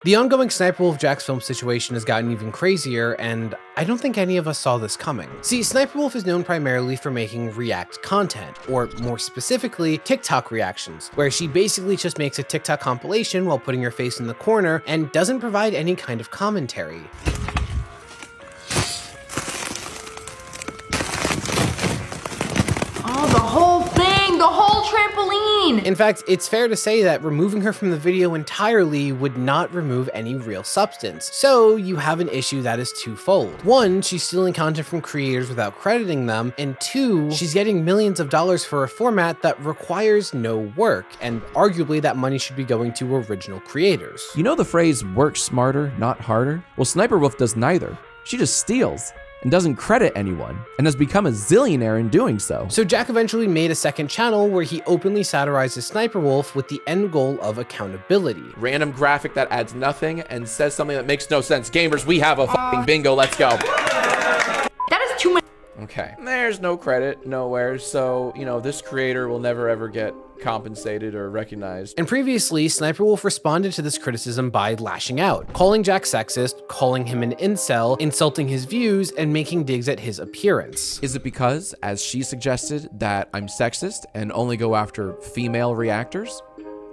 The ongoing SSSniperwolf Jacksfilms situation has gotten even crazier, and I don't think any of us saw this coming. See, SSniperwolf is known primarily for making React content, or more specifically, TikTok reactions, where she basically just makes a TikTok compilation while putting her face in the corner and doesn't provide any kind of commentary. Oh, the whole thing, the whole trampoline! In fact, it's fair to say that removing her from the video entirely would not remove any real substance. So you have an issue that is twofold. One, she's stealing content from creators without crediting them, and two, she's getting millions of dollars for a format that requires no work, and arguably that money should be going to original creators. You know the phrase work smarter, not harder? Well, SSniperwolf does neither. She just steals and doesn't credit anyone, and has become a zillionaire in doing so. So Jack eventually made a second channel where he openly satirizes SSniperwolf with the end goal of accountability. Random graphic that adds nothing and says something that makes no sense. Gamers, we have a fucking bingo, let's go. That is too much. Okay, there's no credit nowhere, so, you know, this creator will never ever get compensated or recognized. And previously, SSniperwolf responded to this criticism by lashing out, calling Jack sexist, calling him an incel, insulting his views, and making digs at his appearance. Is it because, as she suggested, that I'm sexist and only go after female reactors?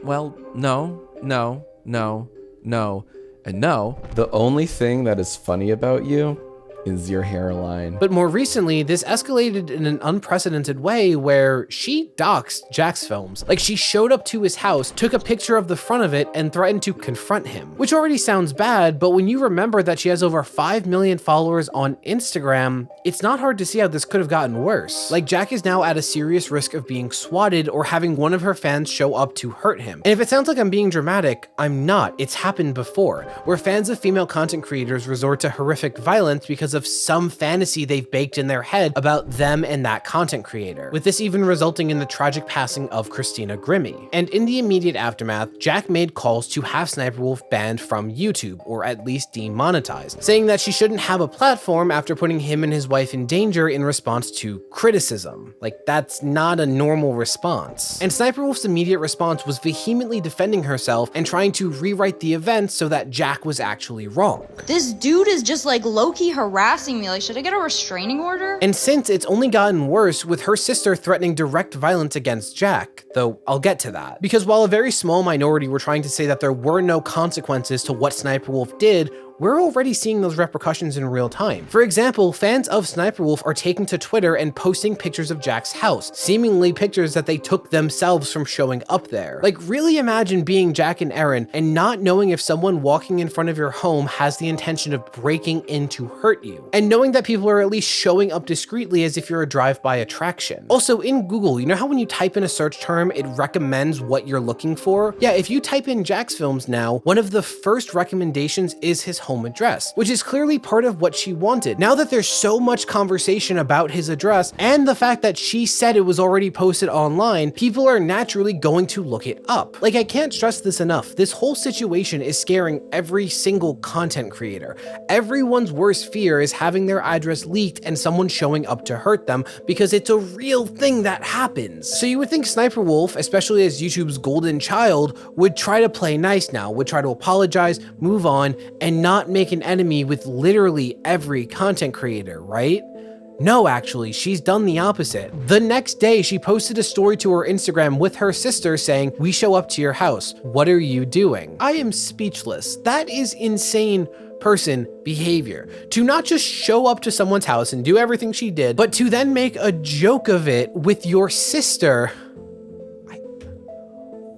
Well, no, no, no, no, and no. The only thing that is funny about you is your hairline. But more recently, this escalated in an unprecedented way where she doxed Jacksfilms. Like, she showed up to his house, took a picture of the front of it, and threatened to confront him. Which already sounds bad, but when you remember that she has over 5 million followers on Instagram, it's not hard to see how this could have gotten worse. Like, Jack is now at a serious risk of being swatted or having one of her fans show up to hurt him. And if it sounds like I'm being dramatic, I'm not. It's happened before, where fans of female content creators resort to horrific violence because of some fantasy they've baked in their head about them and that content creator, with this even resulting in the tragic passing of Christina Grimmie. And in the immediate aftermath, Jack made calls to have SSniperwolf banned from YouTube, or at least demonetized, saying that she shouldn't have a platform after putting him and his wife in danger in response to criticism. Like, that's not a normal response. And SSniperwolf's immediate response was vehemently defending herself and trying to rewrite the events so that Jack was actually wrong. This dude is just like low-key harassing me. Like, should I get a restraining order? And since it's only gotten worse with her sister threatening direct violence against Jack, though I'll get to that. Because while a very small minority were trying to say that there were no consequences to what SSniperwolf did, we're already seeing those repercussions in real time. For example, fans of SSniperwolf are taking to Twitter and posting pictures of Jack's house, seemingly pictures that they took themselves from showing up there. Like, really imagine being Jack and Erin and not knowing if someone walking in front of your home has the intention of breaking in to hurt you, and knowing that people are at least showing up discreetly as if you're a drive-by attraction. Also, in Google, you know how when you type in a search term, it recommends what you're looking for? Yeah, if you type in Jacksfilms now, one of the first recommendations is his home address, which is clearly part of what she wanted. Now that there's so much conversation about his address and the fact that she said it was already posted online, people are naturally going to look it up. Like, I can't stress this enough. This whole situation is scaring every single content creator. Everyone's worst fear is having their address leaked and someone showing up to hurt them, because it's a real thing that happens. So you would think SSniperwolf, especially as YouTube's golden child, would try to play nice now, would try to apologize, move on, and not make an enemy with literally every content creator, right? No, actually, she's done the opposite. The next day, she posted a story to her Instagram with her sister saying, "We show up to your house. What are you doing?" I am speechless. That is insane person behavior. To not just show up to someone's house and do everything she did, but to then make a joke of it with your sister.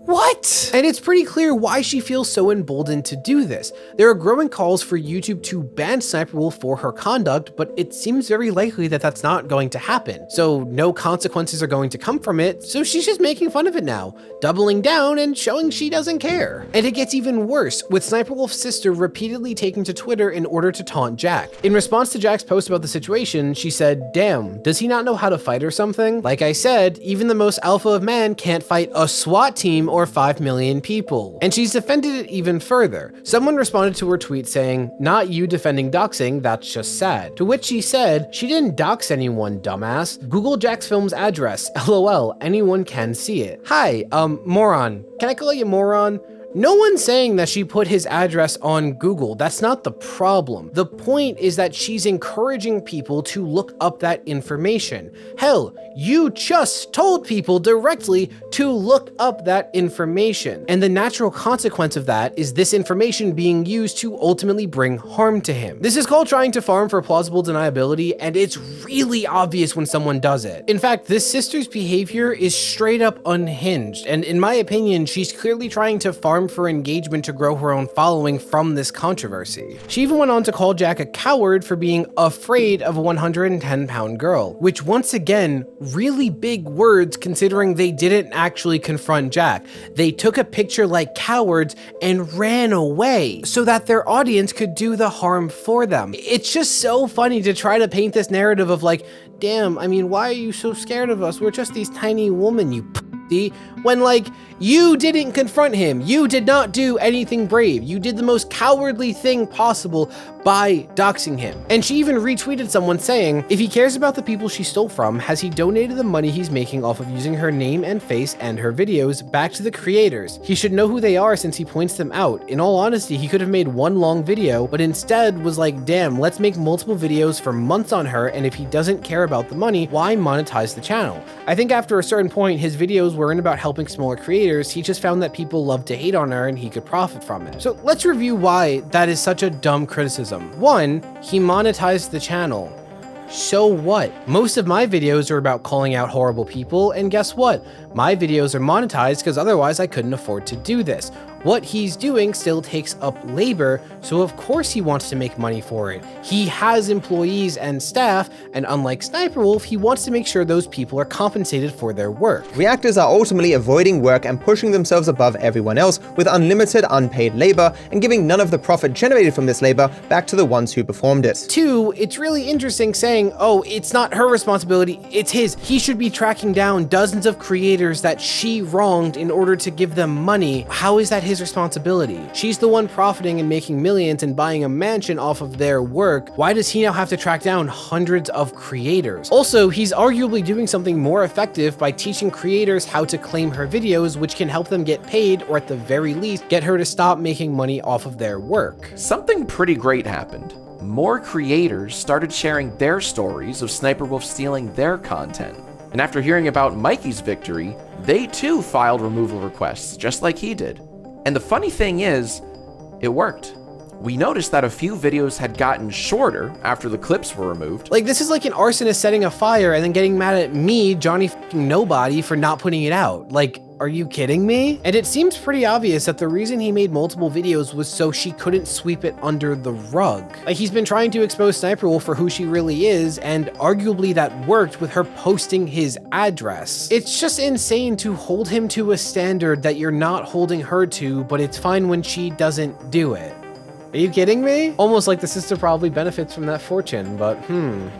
What? And it's pretty clear why she feels so emboldened to do this. There are growing calls for YouTube to ban SSniperwolf for her conduct, but it seems very likely that that's not going to happen. So no consequences are going to come from it, so she's just making fun of it now, doubling down and showing she doesn't care. And it gets even worse, with SSniperwolf's sister repeatedly taking to Twitter in order to taunt Jack. In response to Jack's post about the situation, she said, "Damn, does he not know how to fight or something? Like I said, even the most alpha of man can't fight a SWAT team or 5 million people." And she's defended it even further. Someone responded to her tweet saying, "Not you defending doxing, that's just sad." To which she said, "She didn't dox anyone, dumbass. Google Jacksfilms' address. LOL, anyone can see it. Hi, moron. Can I call you moron? No one's saying that she put his address on Google. That's not the problem. The point is that she's encouraging people to look up that information. Hell, you just told people directly to look up that information. And the natural consequence of that is this information being used to ultimately bring harm to him. This is called trying to farm for plausible deniability, and it's really obvious when someone does it. In fact, this sister's behavior is straight up unhinged, and in my opinion, she's clearly trying to farm for engagement to grow her own following from this controversy. She even went on to call Jack a coward for being afraid of a 110-pound girl, which once again, really big words considering they didn't actually confront Jack. They took a picture like cowards and ran away so that their audience could do the harm for them. It's just so funny to try to paint this narrative of like, damn, I mean, why are you so scared of us? We're just these tiny women, you pussy. When like, you didn't confront him. You did not do anything brave. You did the most cowardly thing possible by doxing him. And she even retweeted someone saying, if he cares about the people she stole from, has he donated the money he's making off of using her name and face and her videos back to the creators? He should know who they are since he points them out. In all honesty, he could have made one long video, but instead was like, damn, let's make multiple videos for months on her, and if he doesn't care about the money, why monetize the channel? I think after a certain point, his videos weren't about helping smaller creators. He just found that people loved to hate on her and he could profit from it. So let's review why that is such a dumb criticism. One, he monetized the channel. So what? Most of my videos are about calling out horrible people, and guess what? My videos are monetized because otherwise I couldn't afford to do this. What he's doing still takes up labor, so of course he wants to make money for it. He has employees and staff, and unlike Sniperwolf, he wants to make sure those people are compensated for their work. Reactors are ultimately avoiding work and pushing themselves above everyone else with unlimited unpaid labor and giving none of the profit generated from this labor back to the ones who performed it. Two, it's really interesting saying, oh, it's not her responsibility, it's his. He should be tracking down dozens of creators that she wronged in order to give them money. How is that his responsibility? She's the one profiting and making millions and buying a mansion off of their work. Why does he now have to track down hundreds of creators? Also, he's arguably doing something more effective by teaching creators how to claim her videos, which can help them get paid, or at the very least, get her to stop making money off of their work. Something pretty great happened. More creators started sharing their stories of Sniperwolf stealing their content. And after hearing about Mikey's victory, they too filed removal requests, just like he did. And the funny thing is, it worked. We noticed that a few videos had gotten shorter after the clips were removed. Like, this is like an arsonist setting a fire and then getting mad at me, Johnny fucking Nobody, for not putting it out. Like, are you kidding me? And it seems pretty obvious that the reason he made multiple videos was so she couldn't sweep it under the rug. Like, he's been trying to expose Sniperwolf for who she really is, and arguably that worked with her posting his address. It's just insane to hold him to a standard that you're not holding her to, but it's fine when she doesn't do it. Are you kidding me? Almost like the sister probably benefits from that fortune, but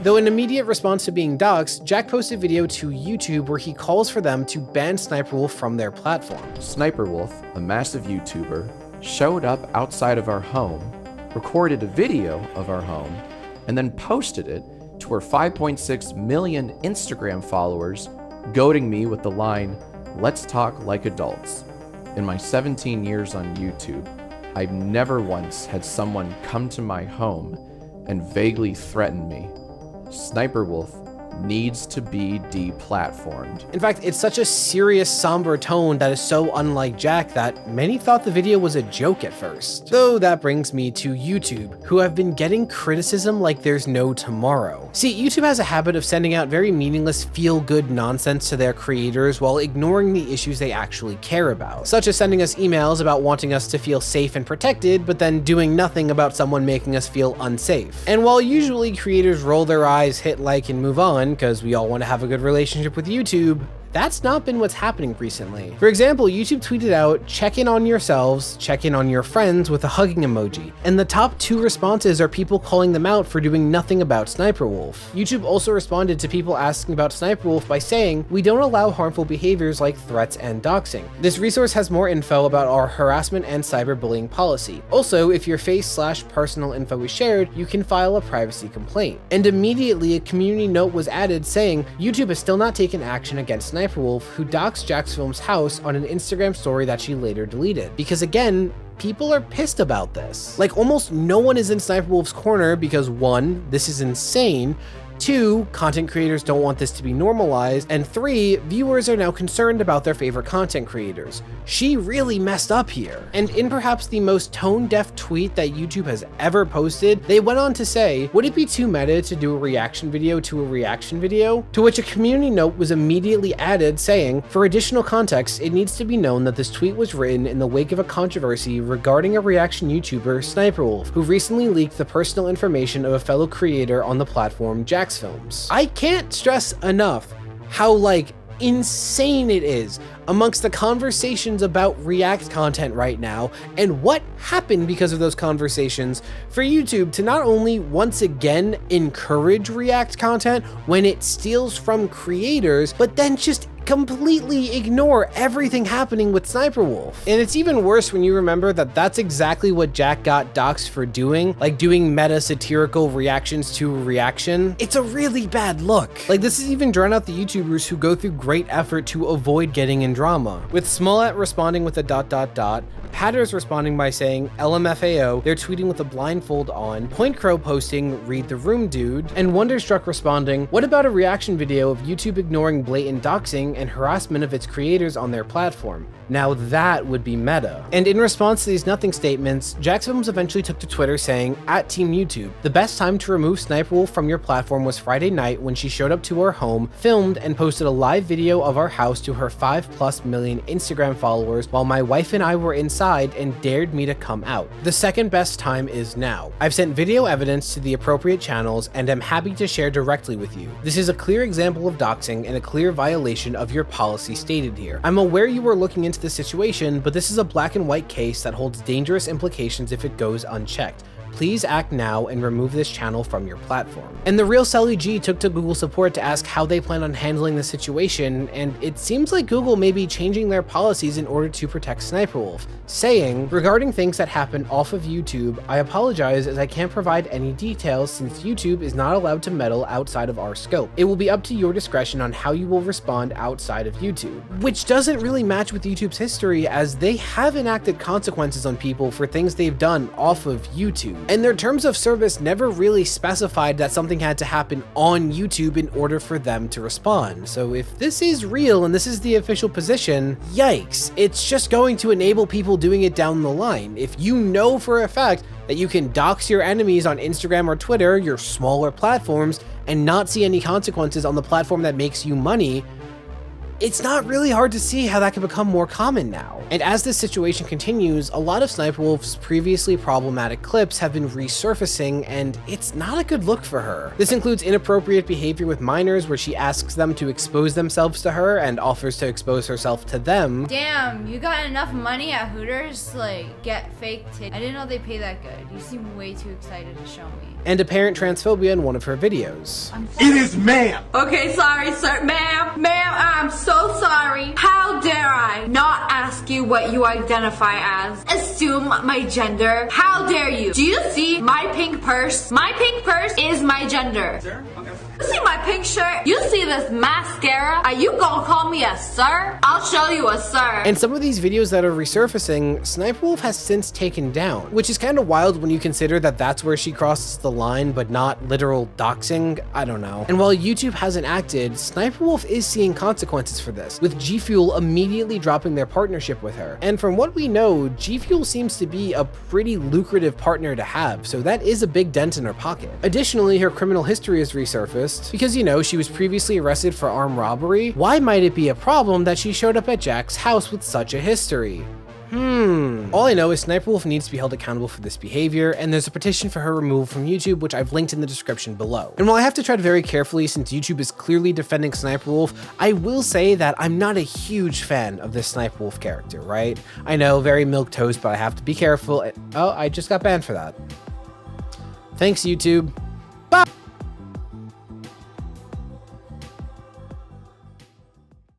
Though in immediate response to being doxxed, Jack posted a video to YouTube where he calls for them to ban Sniperwolf from their platform. Sniperwolf, a massive YouTuber, showed up outside of our home, recorded a video of our home, and then posted it to her 5.6 million Instagram followers, goading me with the line, "Let's talk like adults." In my 17 years on YouTube, I've never once had someone come to my home and vaguely threaten me. Sniperwolf needs to be deplatformed. In fact, it's such a serious, somber tone that is so unlike Jack that many thought the video was a joke at first. Though that brings me to YouTube, who have been getting criticism like there's no tomorrow. See, YouTube has a habit of sending out very meaningless, feel-good nonsense to their creators while ignoring the issues they actually care about, such as sending us emails about wanting us to feel safe and protected, but then doing nothing about someone making us feel unsafe. And while usually creators roll their eyes, hit like, and move on, because we all want to have a good relationship with YouTube, that's not been what's happening recently. For example, YouTube tweeted out, "Check in on yourselves, check in on your friends," with a hugging emoji. And the top 2 responses are people calling them out for doing nothing about Sniperwolf. YouTube also responded to people asking about Sniperwolf by saying, "We don't allow harmful behaviors like threats and doxing. This resource has more info about our harassment and cyberbullying policy. Also, if your face/personal info is shared, you can file a privacy complaint." And immediately a community note was added saying, YouTube has still not taken action against Sniperwolf. SSSniperwolf, who doxed Jacksfilms' house on an Instagram story that she later deleted. Because again, people are pissed about this. Like, almost no one is in Sniperwolf's corner because 1, this is insane, 2, content creators don't want this to be normalized, and 3, viewers are now concerned about their favorite content creators. She really messed up here. And in perhaps the most tone-deaf tweet that YouTube has ever posted, they went on to say, would it be too meta to do a reaction video to a reaction video? To which a community note was immediately added saying, for additional context, it needs to be known that this tweet was written in the wake of a controversy regarding a reaction YouTuber, Sniperwolf, who recently leaked the personal information of a fellow creator on the platform, Jacksfilms. I can't stress enough how, like, insane it is amongst the conversations about React content right now and what happened because of those conversations for YouTube to not only once again encourage React content when it steals from creators, but then just completely ignore everything happening with Sniperwolf. And it's even worse when you remember that that's exactly what Jack got doxxed for doing, like doing meta satirical reactions to a reaction. It's a really bad look. Like, this is even drawn out the YouTubers who go through great effort to avoid getting in drama. With Smollett responding with a ... Patters responding by saying LMFAO, they're tweeting with a blindfold on, Point Crow posting read the room dude, and Wonderstruck responding, what about a reaction video of YouTube ignoring blatant doxing and harassment of its creators on their platform? Now that would be meta. And in response to these nothing statements, Jacksfilms eventually took to Twitter saying, at Team YouTube, the best time to remove Sniperwolf from your platform was Friday night when she showed up to our home, filmed and posted a live video of our house to her 5+ million Instagram followers while my wife and I were inside and dared me to come out. The second best time is now. I've sent video evidence to the appropriate channels and am happy to share directly with you. This is a clear example of doxing and a clear violation of your policy stated here. I'm aware you were looking into the situation, but this is a black and white case that holds dangerous implications if it goes unchecked. Please act now and remove this channel from your platform. And the real Sally G took to Google support to ask how they plan on handling the situation, and it seems like Google may be changing their policies in order to protect Sniperwolf, saying, regarding things that happen off of YouTube, I apologize as I can't provide any details since YouTube is not allowed to meddle outside of our scope. It will be up to your discretion on how you will respond outside of YouTube. Which doesn't really match with YouTube's history, as they have enacted consequences on people for things they've done off of YouTube. And their terms of service never really specified that something had to happen on YouTube in order for them to respond. So if this is real and this is the official position, yikes, it's just going to enable people doing it down the line. If you know for a fact that you can dox your enemies on Instagram or Twitter, your smaller platforms, and not see any consequences on the platform that makes you money, it's not really hard to see how that could become more common now. And as this situation continues, a lot of Sniperwolf's previously problematic clips have been resurfacing, and it's not a good look for her. This includes inappropriate behavior with minors where she asks them to expose themselves to her and offers to expose herself to them. Damn, you got enough money at Hooters to, like, get fake tits. I didn't know they pay that good. You seem way too excited to show me. And apparent transphobia in one of her videos. It is ma'am. Okay, sorry, sir. Ma'am, I'm so sorry. How dare I not ask you what you identify as? Assume my gender. How dare you? Do you see my pink purse? My pink purse is my gender. Sir? Okay. You see my pink shirt? You see this mascara? Are you gonna call me a sir? I'll show you a sir. And some of these videos that are resurfacing, Sniperwolf has since taken down, which is kind of wild when you consider that that's where she crosses the line, but not literal doxing. I don't know. And while YouTube hasn't acted, Sniperwolf is seeing consequences for this, with G Fuel immediately dropping their partnership with her. And from what we know, G Fuel seems to be a pretty lucrative partner to have, so that is a big dent in her pocket. Additionally, her criminal history is resurfaced because, you know, she was previously arrested for armed robbery. Why might it be a problem that she showed up at Jack's house with such a history? All I know is Sniperwolf needs to be held accountable for this behavior, and there's a petition for her removal from YouTube, which I've linked in the description below. And while I have to tread very carefully since YouTube is clearly defending Sniperwolf, I will say that I'm not a huge fan of this Sniperwolf character, right? I know, very milquetoast, but I have to be careful. Oh, I just got banned for that. Thanks, YouTube.